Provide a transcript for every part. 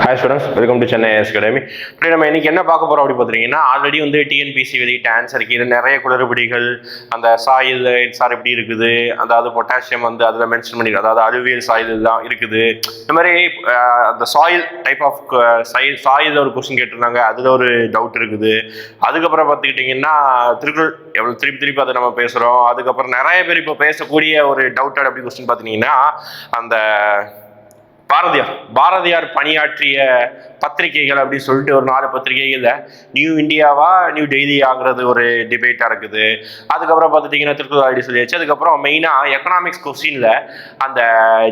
Hi students, welcome to Chennai IAS academy. இப்படி நம்ம இன்னைக்கு என்ன பார்க்க போறோம் அப்படி பார்த்தீங்கன்னா, ஆல்ரெடி வந்து டிஎன்பிசி வெளியிட்ட ஆன்சர் கீழே நிறைய குளறுபடிகள், அந்த சாயில் சார் எப்படி இருக்குது, அதாவது பொட்டாசியம் வந்து அதில் மென்ஷன் பண்ணி, அதாவது அலுவியல் சாயில் தான் இருக்குது. இந்த மாதிரி அந்த சாயில் டைப் ஆஃப் சாயில் ஒரு கொஸ்டின் கேட்டிருந்தாங்க, அதில் ஒரு டவுட் இருக்குது. அதுக்கப்புறம் பார்த்துக்கிட்டிங்கன்னா திருக்குறள் எவ்வளோ திருப்பி அதை நம்ம பேசுகிறோம். அதுக்கப்புறம் நிறைய பேர் இப்போ பேசக்கூடிய ஒரு டவுட்டட் அப்படி கொஸ்டின் பார்த்தீங்கன்னா, அந்த பாரதியார் பணியாற்றிய பத்திரிகைகள் அப்படின்னு சொல்லிட்டு ஒரு 4 பத்திரிகைகள்ல நியூ இந்தியாவா நியூ டெய்லி ஆகுறது ஒரு டிபேட்டா இருக்குது. அதுக்கப்புறம் பார்த்துட்டீங்கன்னா திருக்குறள் ஆல்ரெடி சொல்லியாச்சு. அதுக்கப்புறம் மெயினா எக்கனாமிக்ஸ் கொஸ்டின்ல அந்த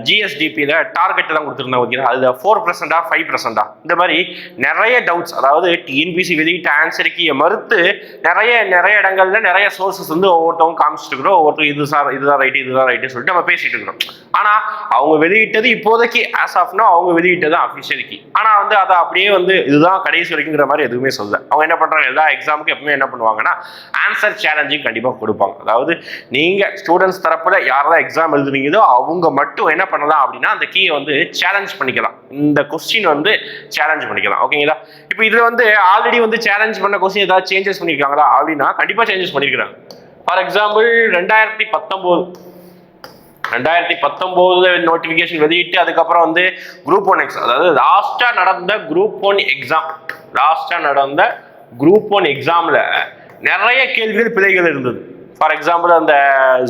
ஜிஎஸ்டிபியில டார்கெட் எல்லாம் கொடுத்துருந்தாங்க, அதுல 4%, 5%, இந்த மாதிரி நிறைய டவுட்ஸ். அதாவது டிஎன்பிசி வெளியிட்ட ஆன்சருக்கு மறுத்து நிறைய இடங்கள்ல நிறைய சோர்சஸ் வந்து ஒவ்வொருத்தவங்க காமிச்சிட்டு இருக்கிறோம். ஒவ்வொருத்தரும் இதுதான் ரைட்டு சொல்லிட்டு நம்ம பேசிட்டு இருக்கிறோம். ஆனா அவங்க வெளியிட்டது இப்போதைக்கு ஆஸ் ஆஃப் நோ அவங்க வெளியிட்டது அஃபிஷியல் கீ. ஆனா வந்து அதை அப்படியே வந்து இதுதான் கடைசி வரைக்குங்கிற மாதிரி எதுவுமே சொல்ல. அவங்க என்ன பண்றாங்க, எல்லா எக்ஸாமுக்கும் எப்பவுமே என்ன பண்ணுவாங்கன்னா ஆன்சர் சேலஞ்சிங் கண்டிப்பா கொடுப்பாங்க. அதாவது நீங்க ஸ்டூடெண்ட்ஸ் தரப்புல யாரெல்லாம் எக்ஸாம் எழுதுறீங்களோ அவங்க மட்டும் என்ன பண்ணலாம் அப்படின்னா அந்த கீயை வந்து சேலஞ்ச் பண்ணிக்கலாம், இந்த கொஸ்டின் வந்து சேலஞ்ச் பண்ணிக்கலாம். ஓகேங்களா? இப்போ இதுல வந்து ஆல்ரெடி வந்து சேலஞ்ச் பண்ண கொஸ்டின் ஏதாவது சேஞ்சஸ் பண்ணிருக்காங்களா அப்படின்னா கண்டிப்பா சேஞ்சஸ் பண்ணிருக்காங்க. ஃபார் எக்ஸாம்பிள் 2019 நோட்டிபிகேஷன் வெளியிட்டு அதுக்கப்புறம் வந்து குரூப் 1 எக்ஸாம், அதாவது லாஸ்டா நடந்த குரூப் 1 எக்ஸாம்ல நிறைய கேள்விகள் பிழைகள் இருந்தது. ஃபார் எக்ஸாம்பிள் அந்த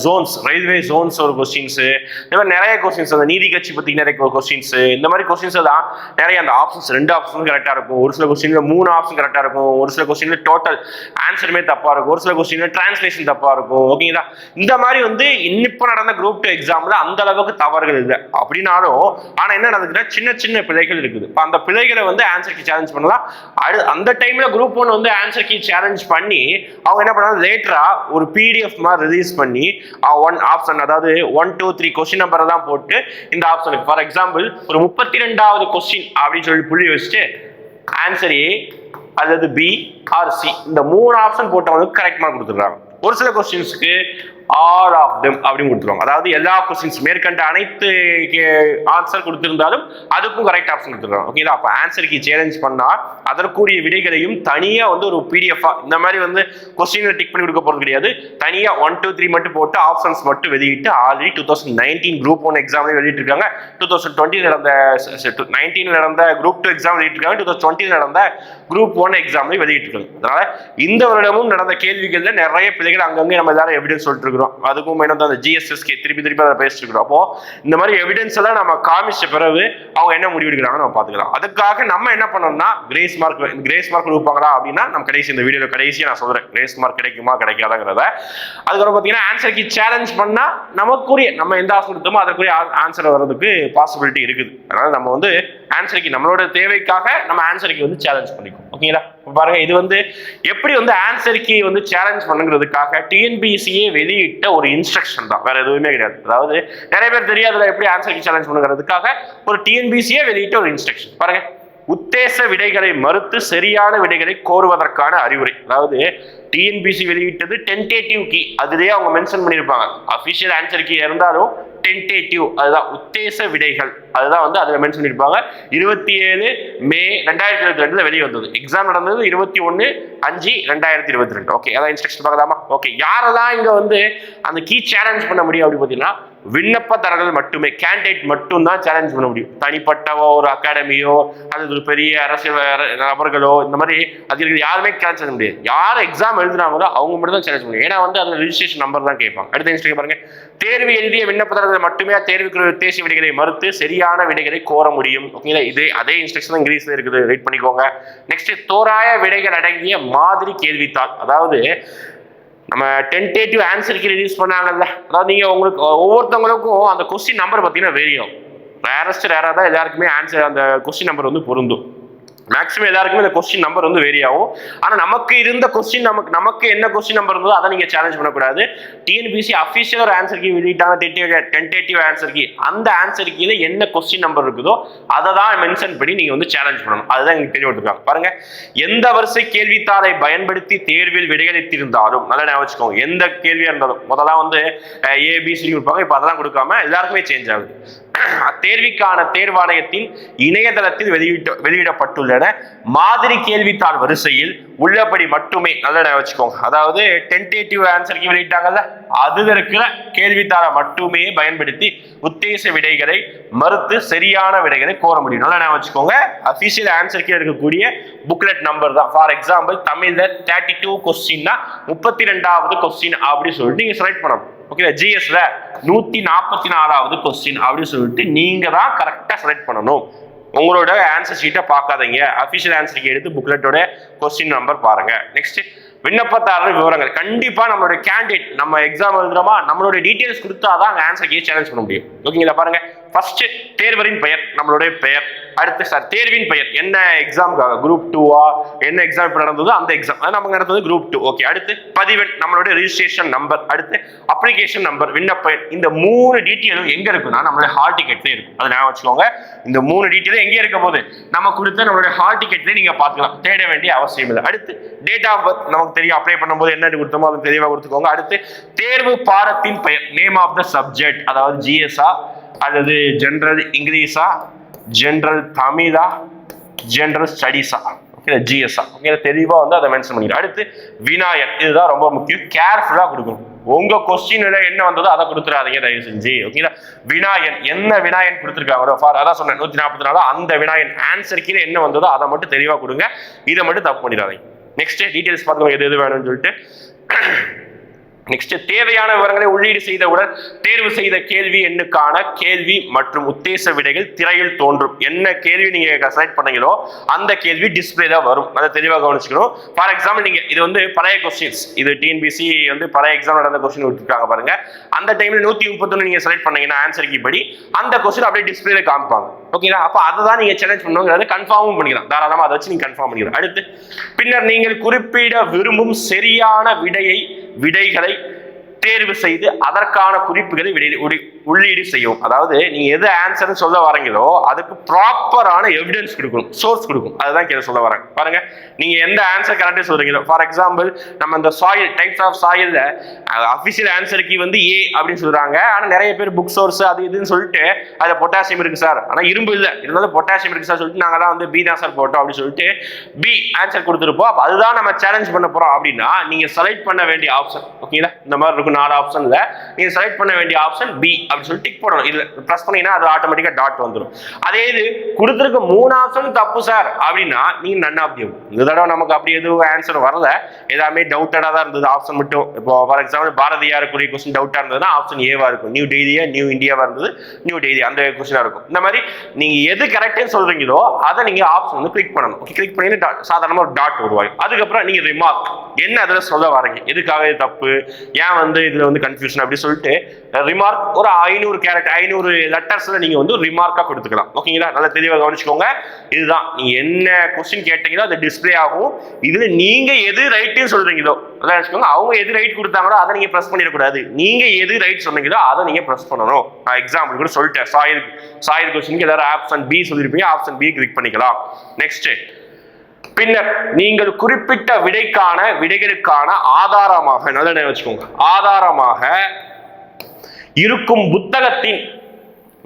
ஜோன்ஸ், ரயில்வே ஜோன்ஸ் ஒரு கொஸ்டின்ஸ், இந்த மாதிரி நிறைய கொஸ்டின்ஸ், அந்த நீதி கட்சி பத்தி நிறைய கொஸ்டின்ஸ், இந்த மாதிரி கொஸ்டின்ஸ் தான் நிறைய. அந்த ஆப்ஷன்ஸ் 2 ஆப்ஷனும் கரெக்டா இருக்கும், ஒரு சில கொஸ்டின்ல 3 ஆப்ஷன் கரெக்டா இருக்கும், ஒரு சில கொஸ்டின்ல டோட்டல் ஆன்சருமே தப்பா இருக்கும், ஒரு சில கொஸ்டின்ல டிரான்ஸ்லேஷன் தப்பா இருக்கும். ஓகேங்களா? இந்த மாதிரி வந்து இப்போ நடந்த குரூப் 2 எக்ஸாம்ல அந்த அளவுக்கு தவறுகள் இல்லை அப்படின்னாலும், ஆனா என்ன நடக்குதுன்னா சின்ன பிழைகள் இருக்குது. அந்த பிழைகளை வந்து ஆன்சருக்கு சேலஞ்ச் பண்ணலாம். அந்த டைம்ல குரூப் 1 வந்து ஆன்சருக்கு சேலஞ்ச் பண்ணி அவங்க என்ன பண்ணாங்க, லேட்டரா ஒரு பிடிஎஃப் மாதிரி ரிலீஸ் பண்ணி 1 ஆப்ஷன், அதாவது 1, 2, 3 கொஸ்டின் நம்பரை தான் போட்டு இந்த ஆப்ஷனுக்கு ஃபார் எக்ஸாம்பிள் ஒரு 32வது கொஸ்டின் அப்படின்னு சொல்லி புள்ளி வச்சுட்டு ஆன்சர் ஏ அல்லது பி ஆர் சி இந்த 3 ஆப்ஷன் போட்டவங்களுக்கு கரெக்ட் மார்க் கொடுத்துருக்காங்க. ஒரு சில கொஸ்டின்ஸ்க்கு ஆல் ஆஃப் தெம் அப்படின்னு கொடுத்துருவாங்க, அதாவது எல்லா கொஸ்டின்ஸ் மேற்கண்ட அனைத்து ஆன்சர் கொடுத்திருந்தாலும் அதுக்கும் கரெக்ட் ஆப்ஷன் கொடுத்துருவாங்க. ஓகேங்களா? அப்போ ஆன்சருக்கு சேலஞ்ச் பண்ணா அதற்குரிய விடைகளையும் தனியா வந்து ஒரு பிடிஎஃப் இந்த மாதிரி வந்து கொஸ்டின் டிக் பண்ணி கொடுக்க போறது கிடையாது. தனியா 1, 2, 3 மட்டும் போட்டு ஆப்ஷன்ஸ் மட்டும் வெளியிட்டு ஆல்ரெடி 2019 குரூப் 1 எக்ஸாம்ல வெளியிட்டு இருக்காங்க. 2019 நடந்த குரூப் 2 எக்ஸாம் வெளியிட்டு இருக்காங்க. 2020 நடந்த குரூப் 1 எக்ஸாம்ல வெளியிட்டு இருக்காங்க. அதனால இந்த வருடமும் நடந்த கேள்விகள்ல நிறைய பிள்ளைகள் அங்கங்கே நம்ம எல்லாரும் எவிடன்ஸ் சொல்லிட்டு இருக்கிறோம். அதுக்கும் அந்த ஜிஎஸ்எஸ்கே திருப்பி அதை பேசிட்டு இருக்கிறோம். அப்போ இந்த மாதிரி எவிடன்ஸ் எல்லாம் நம்ம காமிச்ச பிறகு அவங்க என்ன முடிவெடுக்கிறாங்க நம்ம பாத்துக்கலாம். அதுக்காக நம்ம என்ன பண்ணோம்னா கிரேஸ் மார்க் கொடுப்பாங்களா அப்படின்னா நம்ம இந்த வீடியோல கடைசியா நான் சொல்றேன் கிரேஸ் மார்க் கிடைக்குமா கிடைக்காதாங்கிறத. அதுக்கப்புறம் பாத்தீங்கன்னா ஆன்சருக்கு சேலஞ்ச் பண்ணா நமக்குரிய நம்ம எந்த ஆன்சர் கொடுத்தோமோ அதற்குரிய ஆன்சர் வர்றதுக்கு பாசிபிலிட்டி இருக்குது. அதனால நம்ம வந்து ஆன்சருக்கு நம்மளோட தேவைக்காக நம்ம ஆன்சருக்கு வந்து சேலஞ்ச் பண்ணிக்கும். ஓகேங்களா? பாருங்க, இது வந்து எப்படி வந்து ஆன்சருக்கு வந்து சேலஞ்ச் பண்ணுங்கிறதுக்காக டிஎன்பிசியே வெளியிட்ட ஒரு இன்ஸ்ட்ரக்ஷன் தான், வேற எதுவுமே கிடையாது. அதாவது நிறைய பேர் தெரியாதுல எப்படி ஆன்சருக்கு சேலஞ்ச் பண்ணுங்கிறதுக்காக ஒரு டிஎன்பிசியே வெளியிட்ட ஒரு இன்ஸ்ட்ரக்ஷன். பாருங்க, உத்தேச விடைகளை மறுத்து சரியான விடைகளை கோருவதற்கான அறிவுரை. அதாவது டிஎன்பிசி வெளியிட்டது டென்டேட்டிவ் கீ, அதுலயே அவங்க மென்ஷன் பண்ணியிருப்பாங்க. அபிஷியல் ஆன்சர் கீ இருந்தாலும் டென்டேட்டிவ், அதுதான் உத்தேச விடைகள், அதுதான் வந்து அதுல மென்ஷன் பண்ணியிருப்பாங்க. 27 மே 2022 வெளியே வந்தது. எக்ஸாம் நடந்தது 21/5/2022. ஓகே, அதான் இன்ஸ்ட்ரக்ஷன் பார்க்கலாமா? ஓகே, யாரெல்லாம் இங்க வந்து அந்த கீ சேலஞ்ச் பண்ண முடியும் அப்படின்னு பார்த்தீங்கன்னா விண்ணப்பதாரர்கள் மட்டுமே, கேண்டிடேட் மட்டும் தான் சேலஞ்ச் பண்ண முடியும். தனிப்பட்டவோ ஒரு அகாடமியோ அல்லது ஒரு பெரிய அரசியல் நபர்களோ இந்த மாதிரி அது யாருமே சேலஞ்ச் பண்ண முடியாது. யார் எக்ஸாம் எழுதுனாங்களோ அவங்க மட்டும் தான் சேலஞ்ச் முடியும். ஏன்னா வந்து அது ரிஜிஸ்ட்ரேஷன் நம்பர் தான் கேட்பாங்க. அடுத்த இன்ஸ்ட்ரக்ஷன் பாருங்க, தேர்வு எழுதிய விண்ணப்பதாரர்கள் மட்டுமே தேர்வுக்கு உத்தேச விடைகளை மறுத்து சரியான விடைகளை கோர முடியும். ஓகேங்களா? அதே இன்ஸ்ட்ரக்ஷன் இங்கிலீஷ்ல இருக்குது, ரைட் பண்ணிக்கோங்க. நெக்ஸ்ட், தோராய விடைகள் அடங்கிய மாதிரி கேள்வித்தாள். அதாவது நம்ம டென்டேட்டிவ் ஆன்சருக்கு ரிலீஸ் பண்ணாங்கல்ல, அதாவது நீங்க உங்களுக்கு ஒவ்வொருத்தவங்களுக்கும் அந்த கொஸ்டின் நம்பர் பார்த்தீங்கன்னா வேரியும். ரேரஸ்ட் ரேரா தான் எல்லாருக்குமே ஆன்சர் அந்த கொஸ்டின் நம்பர் வந்து பொருந்தும். மேக்ஸிமம் எல்லாருக்குமே இந்த கொஸ்டின் நம்பர் வந்து வேரி ஆகும். ஆனா நமக்கு இருந்த கொஸ்டின் நமக்கு என்ன கொஸ்டின் நம்பர் இருந்ததோ அதை நீங்க சேலஞ்ச் பண்ணக்கூடாது. டிஎன்பிசி அஃபிஷியல் ஒரு ஆன்சர் கீ வெளியிட்டாங்க, டென்டேட்டிவ் ஆன்சர் கீ. அந்த ஆன்சர் கீழ என்ன கொஸ்டின் நம்பர் இருக்குதோ அதை தான் மென்ஷன் பண்ணி நீங்க வந்து சேலஞ்ச் பண்ணணும். அதுதான் எங்களுக்கு தெளிவுபடுத்திருக்காங்க. பாருங்க, எந்த வரிசை கேள்வித்தாளை பயன்படுத்தி தேர்வில் விடையளித்திருந்தாலும், நல்லா ஞாபகம் வச்சுக்கோங்க, எந்த கேள்வியா இருந்தாலும் முதல்ல வந்து ஏபிசி கொடுப்பாங்க, இப்ப அதெல்லாம் கொடுக்காம எல்லாருக்குமே சேஞ்ச் ஆகுது. தேர்விக்கான தேர்வாணையத்தின் இணையதளத்தில் வெளியிடப்பட்டுள்ளன மாதிரி கேள்வித்தாள் வரிசையில் உள்ளபடி மட்டுமே, நல்லா வச்சுக்கோங்க, அதாவது டென்டேட்டிவ் ஆன்சருக்கு வெளியிட்டாங்கல்ல, அது இருக்கிற கேள்வித்தாளை மட்டுமே பயன்படுத்தி உத்தேச விடைகளை மறுத்து சரியான விடைகளை கோர முடியும். நல்லா வச்சுக்கோங்க, அபிஷியல் ஆன்சருக்கு இருக்கக்கூடிய புக்லெட் நம்பர் தான். ஃபார் எக்ஸாம்பிள் தமிழ்ல 32 கொஸ்டின்னா 32வது கொஸ்டின் அப்படி சொல்லிட்டு நீங்க செலக்ட் பண்ணணும். ஓகே, ஜிஎஸ்ல 144வது கொஸ்டின் அப்படின்னு சொல்லிட்டு நீங்க தான் கரெக்டா செலக்ட் பண்ணணும். உங்களோட ஆன்சர் ஷீட்டை பார்க்காதீங்க, அபிஷியல் ஆன்சர் எடுத்து புக்லெட்டோட கொஸ்டின் நம்பர் பாருங்க. நெக்ஸ்ட், விண்ணப்பதாரர் விவரங்கள். கண்டிப்பா நம்மளுடைய கேண்டிடேட் நம்ம எக்ஸாம் எழுதுறோமா, நம்மளுடைய டீடைல்ஸ் கொடுத்தாதான் அங்க ஆன்சர் கீ சேலஞ்ச் பண்ண முடியும். ஓகேங்களா? பாருங்க, ஃபர்ஸ்ட் தேர்வரின் பெயர், நம்மளுடைய பெயர். அடுத்து சார் தேர்வின் பெயர், என்ன எக்ஸாம், குரூப் 2வா, என்ன எக்ஸாம் இப்போ நடந்ததோ அந்த எக்ஸாம், நமக்கு நடந்தது குரூப் 2. ஓகே, அடுத்து பதிவெண், நம்மளுடைய ரிஜிஸ்ட்ரேஷன் நம்பர். அடுத்து அப்ளிகேஷன் நம்பர், விண்ணப்ப எண். இந்த 3 டீட்டெயிலும் எங்க இருக்குன்னா நம்மளுடைய ஹால் டிக்கெட்ல இருக்கும். அதை ஞாபகம் வச்சுக்கோங்க. இந்த 3 டீட்டெயிலும் எங்க இருக்க போது நம்ம கொடுத்த நம்மளுடைய ஹால் டிக்கெட்ல நீங்க பார்த்துக்கலாம், தேட வேண்டிய அவசியம் இல்லை. அடுத்து டேட் ஆஃப் பர்த் நமக்கு தெரியும், அப்ளை பண்ணும்போது என்ன கொடுத்தோமோ அதை தெளிவாக கொடுத்துக்கோங்க. அடுத்து தேர்வு பாடத்தின் பெயர், நேம் ஆஃப் த சப்ஜெக்ட், அதாவது ஜிஎஸ்ஆ அல்லது ஜெனரல் இங்கிலீஷா, ஜெனரல் தமிழா, ஜெனரல் ஸ்டடீஸா, ஓகே ஜிஎஸ்ஆ, ஓகே தெளிவா வந்து அதை மென்ஷன் பண்ணிடுறோம். அடுத்து வினாயன், இதுதான் ரொம்ப முக்கியம், கேர்ஃபுல்லா கொடுக்கணும். உங்க கொஸ்டின்ல என்ன வந்ததோ அதை கொடுத்துறாதீங்க தயவு செஞ்சு. ஓகேங்களா? வினாயன், என்ன வினாயன் கொடுத்துருக்காங்களோ, அதான் சொன்னேன் 144, அந்த வினாயன் ஆன்சர் கீழே என்ன வந்ததோ அதை மட்டும் தெளிவா கொடுங்க. இதை மட்டும் தப்பு பண்ணிடாதீங்க. நெக்ஸ்ட் டீடைல்ஸ் பார்த்துக்கோங்க, எது வேணும்னு சொல்லிட்டு. நெக்ஸ்ட், தேவையான விவரங்களை உள்ளீடு செய்தவுடன் தேர்வு செய்த கேள்வி எண்ணுக்கான கேள்வி மற்றும் உத்தேச விடைகள் திரையில் தோன்றும். என்ன கேள்வி நீங்க செலக்ட் பண்ணீங்களோ அந்த கேள்வி டிஸ்பிளேல வரும். அதை தெளிவாக கவனிச்சுக்கணும். ஃபார் எக்ஸாம்பிள் நீங்க இது வந்து பழைய கொஸ்டின்ஸ், இது டிஎன்பிசி வந்து பழைய எக்ஸாம் நடந்த கொஸ்டின் விட்டுருக்காங்க பாருங்க. அந்த டைம்ல 131 நீங்க செலக்ட் பண்ணீங்கன்னா ஆன்சர் கீ படி அந்த கொஸ்டின் அப்படியே டிஸ்பிளேல காமிப்பாங்க. ஓகேங்களா? அப்ப அதுதான் நீங்க சேலஞ்ச் பண்ணுங்கிறத கன்ஃபார்மும் பண்ணிக்கலாம். தாராளமா அதை வச்சு நீங்க கன்ஃபார்ம் பண்ணிக்கலாம். அடுத்து, பின்னர் நீங்கள் குறிப்பிட விரும்பும் சரியான விடைகளை தேர்வு செய்து அதற்கான குறிப்புகளை உள்ளீடு செய்யும். அதாவது நீங்க எது ஆன்சர் சொல்ல வரீங்களோ அதுக்கு ப்ராப்பரான எவிடன்ஸ் கொடுக்கணும், சோர்ஸ் கொடுக்கும். அதுதான் கேள்வி சொல்ல வராங்க. பாருங்க, நீங்க எந்த ஆன்சர் கரெக்டா சொல்றீங்களோ, ஃபார் எக்ஸாம்பிள் நம்ம இந்த சாயில் டைப்ஸ் ஆஃப் சாயில்ல அபிஷியல் ஆன்சருக்கு வந்து ஏ அப்படின்னு சொல்றாங்க. ஆனா நிறைய பேர் புக் சோர்ஸ் அது இதுன்னு சொல்லிட்டு அதுல பொட்டாசியம் இருக்கு சார், ஆனா இரும்பு இல்லை, இருந்தாலும் பொட்டாசியம் இருக்கு சார் சொல்லிட்டு நாங்க தான் வந்து பி தான் சார் போட்டோம் அப்படின்னு சொல்லிட்டு பி ஆன்சர் கொடுத்துருப்போம். அப்ப அதுதான் நம்ம சேலஞ்ச் பண்ண போறோம் அப்படின்னா நீங்க செலக்ட் பண்ண வேண்டிய ஆப்ஷன், ஓகேங்களா, இந்த மாதிரி இருக்கும் 4 ஆப்ஷன்ல நீங்க செலக்ட் பண்ண வேண்டிய ஆப்ஷன் பி அப்படி சொல்லி டிக் போடணும். இதுல பிரஸ் பண்ணீங்கன்னா அது ஆட்டோமேட்டிக்கா டாட் வந்துடும். அதே இது கொடுத்திருக்க 3 ஆப்ஷன் தப்பு சார் அப்படின்னா நீங்க நன் ஆஃப் தி. இந்த தடவை நமக்கு அப்படி எதுவும் ஆன்சர் வரல, எல்லாமே டவுட்டடா தான் இருந்தது ஆப்ஷன் மட்டும். இப்போ ஃபார் எக்ஸாம்பிள் பாரதியாருக்குரிய கொஸ்டின் டவுட்டா இருந்ததுன்னா ஆப்ஷன் ஏவா இருக்கும், நியூ டெய்லியா நியூ இந்தியாவா இருந்தது நியூ டெய்லி அந்த கொஸ்டினா இருக்கும். இந்த மாதிரி நீங்க எது கரெக்ட்னு சொல்றீங்களோ அதை நீங்க ஆப்ஷன் வந்து கிளிக் பண்ணணும். கிளிக் பண்ணி சாதாரணமா ஒரு டாட் உருவாகும். அதுக்கப்புறம் நீங்க ரிமார்க், என்ன அதுல சொல்ல வரீங்க, எதுக்காக இது தப்பு, ஏன் வந்து இதுல வந்து கன்ஃபியூஷன் அப்படி சொல்லிட்டு ரிமார்க் ஒரு 500 கேரக்டர் 500 லெட்டர்ஸ்ல நீங்க வந்து ரிமார்க்கா கொடுத்துக்கலாம். ஓகேங்களா? நல்லா தெளிவாக கவனிச்சுக்கோங்க. இதுதான் நீங்க என்ன கொஸ்டின் கேட்டீங்களோ அது டிஸ்பிளே ஆகும். இதுல நீங்க எது ரைட்னு சொல்றீங்களோ நல்லா வச்சுக்கோங்க. அவங்க எது ரைட் கொடுத்தாங்களோ அதை நீங்க பிரஸ் பண்ணிடக்கூடாது. நீங்க எது ரைட் சொன்னீங்களோ அதை நீங்க பிரஸ் பண்ணணும். நான் எக்ஸாம்பிள் கூட சொல்லிட்டேன், சாயில் கொஸ்டினுக்கு எல்லாரும் ஆப்ஷன் பி சொல்லிருப்பீங்க, ஆப்ஷன் பி கிளிக் பண்ணிக்கலாம். நெக்ஸ்ட், பின்னர் நீங்கள் குறிப்பிட்ட விடைகளுக்கான ஆதாரமாக, நல்லா வச்சுக்கோங்க, ஆதாரமாக இருக்கும் புத்தகத்தின்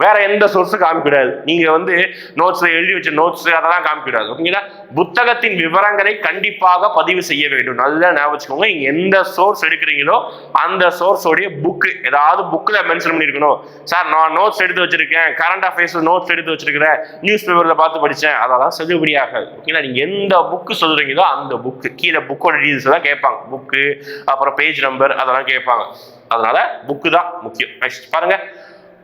வேற எந்த சோர்ஸும் காமிக்கூடாது. நீங்க வந்து நோட்ஸ்ல எழுதி வச்ச நோட்ஸ் அதெல்லாம் காமிக்கூடாது. ஓகேங்களா? புத்தகத்தின் விவரங்களை கண்டிப்பாக பதிவு செய்ய வேண்டும். நல்லா ஞாபகம் வச்சுக்கோங்க. நீங்க எந்த சோர்ஸ் எடுக்கிறீங்களோ அந்த சோர்ஸோடைய புக் ஏதாவது புக்ல மென்ஷன் பண்ணிருக்கணும். சார் நான் நோட்ஸ் எடுத்து வச்சிருக்கேன், கரண்ட் அஃபேர்ஸ் நோட்ஸ் எடுத்து வச்சிருக்கிறேன், நியூஸ் பேப்பர்ல பார்த்து படிச்சேன், அதெல்லாம் செல்லுபடியாகாது. ஓகேங்களா? நீங்க எந்த புக் சொல்றீங்களோ அந்த புக் கீழே புக்கோட டீடைல்ஸ் எல்லாம் கேட்பாங்க. புக்கு அப்புறம் பேஜ் நம்பர் அதெல்லாம் கேட்பாங்க. அதனால புக்கு தான் முக்கியம். நெக்ஸ்ட் பாருங்க,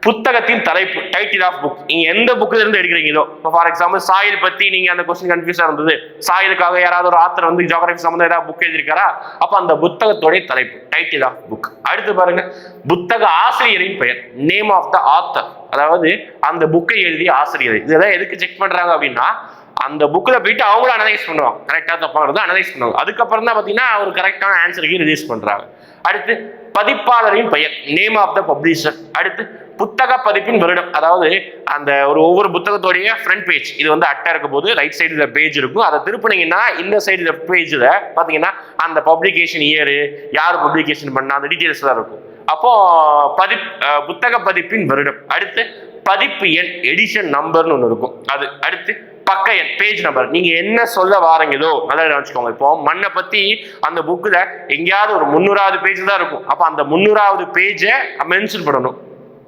புத்தகத்தின் தலைப்பு, டைட்டில் ஆஃப் புக். நீங்க எந்த புக்ல இருந்து எடுக்கிறீங்களோ, ஃபார் எக்ஸாம்பிள் சாயில் பத்தி நீங்க அந்த கொஸ்டின் கன்ஃபியூஸா இருந்தது, சாயிலுக்காக யாராவது ஒரு ஆத்தர் வந்து ஜியோகிராஃபி சம்பந்தம் ஏதாவது புக் எழுதிருக்காரா, அப்ப அந்த புத்தகத்தோட தலைப்பு, டைட்டில் ஆஃப் புக். அடுத்து பாருங்க, புத்தக ஆசிரியரின் பெயர், நேம் ஆஃப் த ஆத்தர், அதாவது அந்த புக்கை எழுதிய ஆசிரியர். இதெல்லாம் எதுக்கு செக் பண்றாங்க அப்படின்னா அந்த புக்கில் போயிட்டு அவங்களும் அனலைஸ் பண்ணுவாங்க, கரெக்டாக தப்பாகிறது அனலைஸ் பண்ணுவாங்க. அதுக்கப்புறம் தான் பார்த்தீங்கன்னா ஒரு கரெக்டான ஆன்சருக்கு ரிலீஸ் பண்ணுறாங்க. அடுத்து பதிப்பாளரின் பெயர், நேம் ஆஃப் த பப்ளிஷர். அடுத்து புத்தக பதிப்பின் வருடம், அதாவது அந்த ஒவ்வொரு புத்தகத்தோடைய ஃப்ரண்ட் பேஜ், இது வந்து அட்டை இருக்க போது ரைட் சைடுல பேஜ் இருக்கும், அதை திருப்பினீங்கன்னா இந்த சைடு லெஃப்ட் பேஜில் பார்த்தீங்கன்னா அந்த பப்ளிகேஷன் இயரு, யார் பப்ளிகேஷன் பண்ணா, அந்த டீட்டெயில்ஸ் தான் இருக்கும். அப்போ புத்தக பதிப்பின் வருடம். அடுத்து பதிப்பு எண், எடிஷன் நம்பர்னு ஒன்று இருக்கும் அது. அடுத்து பக்க எண், பேஜ் நம்பர். நீங்க என்ன சொல்ல வாரீங்களோ நல்லா நினைச்சுக்கோங்க. இப்போ மண்ணை பத்தி அந்த புக்ல எங்கேயாவது ஒரு 300வது பேஜ் தான் இருக்கும். அப்ப அந்த 300வது பேஜை மென்ஷன் பண்ணணும்,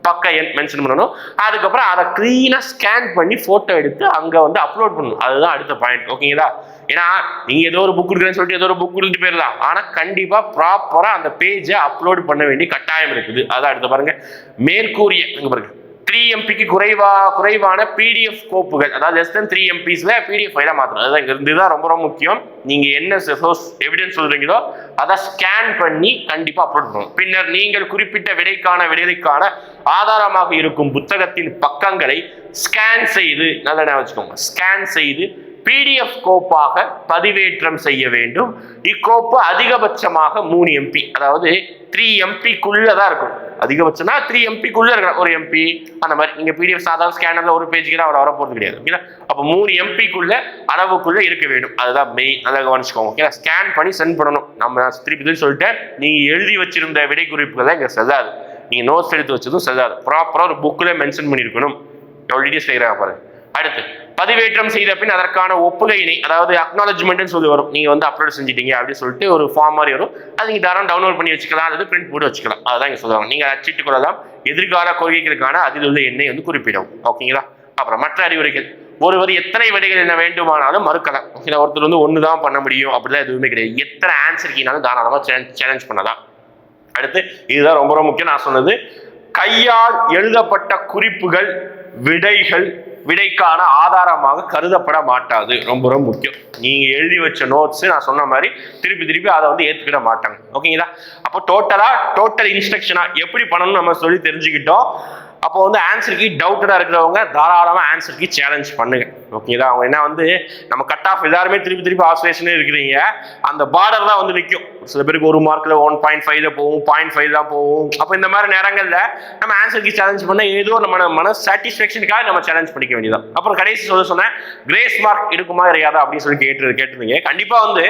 பக்க எண் மென்ஷன் பண்ணணும். அதுக்கப்புறம் அதை கிளீனா ஸ்கேன் பண்ணி போட்டோ எடுத்து அங்க வந்து அப்லோட் பண்ணணும். அதுதான் அடுத்த பாயிண்ட். ஓகேங்களா? ஏன்னா நீங்க ஏதோ ஒரு புக் இருக்குன்னு சொல்லிட்டு ஏதோ ஒரு புக் இருந்து போயிடலாம், ஆனா கண்டிப்பா ப்ராப்பரா அந்த பேஜை அப்லோட் பண்ண வேண்டிய கட்டாயம் இருக்குது. அதான் அடுத்த பாருங்க, மேற்கூறிய பாருங்க 3 MBக்கு குறைவான பிடிஎஃப் கோப்புகள், அதாவது less than 3 MBஸ்ல பிடிஎஃப் ஃபைலா மாத்தணும். அதுதான் இதுதான் ரொம்ப ரொம்ப முக்கியம். நீங்க என்ன சோர்ஸ் எவிடன்ஸ் சொல்றீங்களோ அதை ஸ்கேன் பண்ணி கண்டிப்பா அப்லோட் பண்ணணும். பின்னர் நீங்கள் குறிப்பிட்ட விடைக்கான ஆதாரமாக இருக்கும் புத்தகத்தின் பக்கங்களை ஸ்கேன் செய்து, நல்லா வச்சுக்கோங்க, ஸ்கேன் செய்து பிடிஎஃப் கோப்பாக பதிவேற்றம் செய்ய வேண்டும். இக்கோப்பு அதிகபட்சமாக 3 MB, அதாவது 3 MBக்குள்ள தான் இருக்கும். அதிகபட்சம்னா 3 MBக்குள்ள இருக்கலாம், ஒரு MP அந்த மாதிரி. நீங்க பிடிஎஃப் சாதாரண ஸ்கேனர்ல ஒரு பேஜுக்கு தான் வர போறது கிடையாது. ஓகேங்களா? அப்போ 3 MBக்குள்ள அளவுக்குள்ள இருக்க வேண்டும். அதுதான் மெயின். நல்லா கவனிச்சுக்கோங்க. ஓகேங்களா? ஸ்கேன் பண்ணி சென்ட் பண்ணணும். நம்ம திருப்பி சொல்லிட்டேன், நீங்க எழுதி வச்சிருந்த விடை குறிப்புகள் தான் இங்க செல்லாது, நீங்க நோட்ஸ் எடுத்து வச்சதும் செல்லாது. ப்ராப்பரா ஒரு புக்ல மென்ஷன் பண்ணிருக்கணும். எவ்வளவு டீடைல்ஸ் செய்யறாங்க பாருங்க. அடுத்து பதிவேற்றம் செய்த பின் அதற்கான ஒப்புகையினை, அதாவது அக்னாலஜ்மெண்ட் சொல்லி வரும், நீங்க வந்து அப்லோட் செஞ்சிட்டீங்க அப்படின்னு சொல்லிட்டு ஒரு ஃபார்ம் மாதிரி வரும். அது நீங்க தாராளம் டவுன்லோட் பண்ணி வச்சுக்கலாம், அல்லது பிரிண்ட் போட்டு வச்சுக்கலாம். அதுதான் இங்க சொல்லுவாங்க. நீங்க அச்சிட்டுக் கொள்ளலாம். எதிர்கால கொள்கைகளுக்கான அதில் உள்ள எண்ணை வந்து குறிப்பிடும். ஓகேங்களா? அப்புறம் மற்ற அறிவுரைகள், ஒருவர் எத்தனை விடைகள் என்ன வேண்டுமானாலும் மறுக்கலாம். ஒருத்தர் வந்து ஒன்று தான் பண்ண முடியும் அப்படிலாம் எதுவுமே கிடையாது. எத்தனை ஆன்சர் கீனாலும் தாராளமாக சேலஞ்ச் பண்ணலாம். அடுத்து இதுதான் ரொம்ப ரொம்ப முக்கியம் நான் சொன்னது, கையால் எழுதப்பட்ட குறிப்புகள் விடைக்கான ஆதாரமாக கருதப்பட மாட்டாது. ரொம்ப ரொம்ப முக்கியம். நீங்க எழுதி வச்ச நோட்ஸ் நான் சொன்ன மாதிரி திருப்பி அதை வந்து ஏத்துக்கிட மாட்டாங்க. ஓகேங்களா? அப்போ டோட்டல் இன்ஸ்ட்ரக்ஷனா எப்படி பண்ணணும்னு நம்ம சொல்லி தெரிஞ்சுக்கிட்டோம். அப்போ வந்து ஆன்சர் கீ டவுட்டடா இருக்கிறவங்க தாராளமா ஆன்சர் கீ சேலஞ்ச் பண்ணுங்க. ஓகேங்களா? அவங்க என்ன வந்து நம்ம கட் ஆஃப் எல்லாருமே திருப்பி ஆப்சர்வேஷனே இருக்கிறீங்க, அந்த பார்டர் தான் வந்து நிற்கும். சில பேருக்கு 1 மார்க்ல 1.5 போகும், 0.5 தான் போகும். அப்போ இந்த மாதிரி நேரங்கள்ல நம்ம ஆன்சர் கீ சேலஞ்ச் பண்ண ஏதோ நம்ம மன சாட்டிஸ்ஃபேக்ஷனுக்காக நம்ம சேலஞ்ச் பண்ணிக்க வேண்டியதான். அப்புறம் கடைசி சொன்னேன், கிரேஸ் மார்க் இருக்குமா கிடையாதா அப்படின்னு சொல்லி கேட்டிருந்தீங்க. கண்டிப்பா வந்து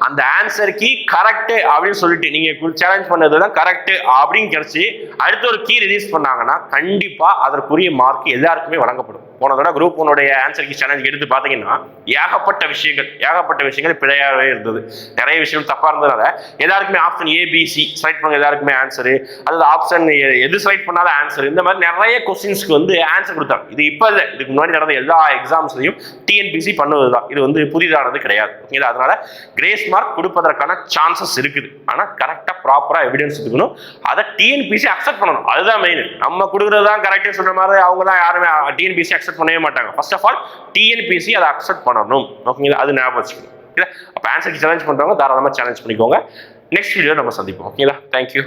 அந்த ஆன்சர் கீ கரெக்ட் அப்படின்னு சொல்லிட்டு நீங்க சேலஞ்ச் பண்ணதுதான் கரெக்ட் அப்படின்னு கிடைச்சி அடுத்த ஒரு கீ ரிலீஸ் பண்ணாங்கன்னா கண்டிப்பா அதற்குரிய மார்க் எல்லாருக்குமே வழங்கப்படும். போன தடவை குரூப் 1 ஆன்சர் கீ சேலஞ்ச் எடுத்து பார்த்தீங்கன்னா ஏகப்பட்ட விஷயங்கள் பிழையாகவே இருந்தது. நிறைய விஷயம் தப்பா இருந்ததுனால எல்லாருக்குமே ஆப்ஷன் ABC செலக்ட் பண்ண எல்லாருக்குமே ஆன்சரு, அல்லது ஆப்ஷன் எது செலக்ட் பண்ணாலும் ஆன்சர், இந்த மாதிரி நிறைய கொஸ்டின்ஸ்க்கு வந்து ஆன்சர் கொடுத்தாங்க. இது இப்போ இல்லை, இதுக்கு முன்னாடி நடந்த எல்லா எக்ஸாம்ஸ்லையும் TNPSC பண்ணுவது தான். இது வந்து புதிதானது கிடையாது. ஓகேங்களா? அதனால கிரேஸ் மார்க் கொடுப்பதற்கான சான்சஸ் இருக்குது. ஆனால் கரெக்டாக ப்ராப்பராக எவிடன்ஸ் இருக்கணும், அதை TNPSC அக்செப்ட் பண்ணணும். அதுதான் மெயின். நம்ம கொடுக்குறது தான் கரெக்டாக சொன்ன மாதிரி அவங்க தான் யாருமே TNPSC அக்செப்ட் பண்ணவே மாட்டாங்க. ஃபர்ஸ்ட் ஆஃப் ஆல் TNPSC அதை அக்செப்ட் பண்ணணும். ஓகேங்களா? அது ஞாபகம் வச்சுக்கணும். அப்போ ஆன்சருக்கு சேலஞ்ச் பண்றவங்க தாராளமாக சேலஞ்ச் பண்ணிக்கோங்க. நெக்ஸ்ட் வீடியோ நம்ம சந்திப்போம். ஓகேங்களா? தேங்க்யூ.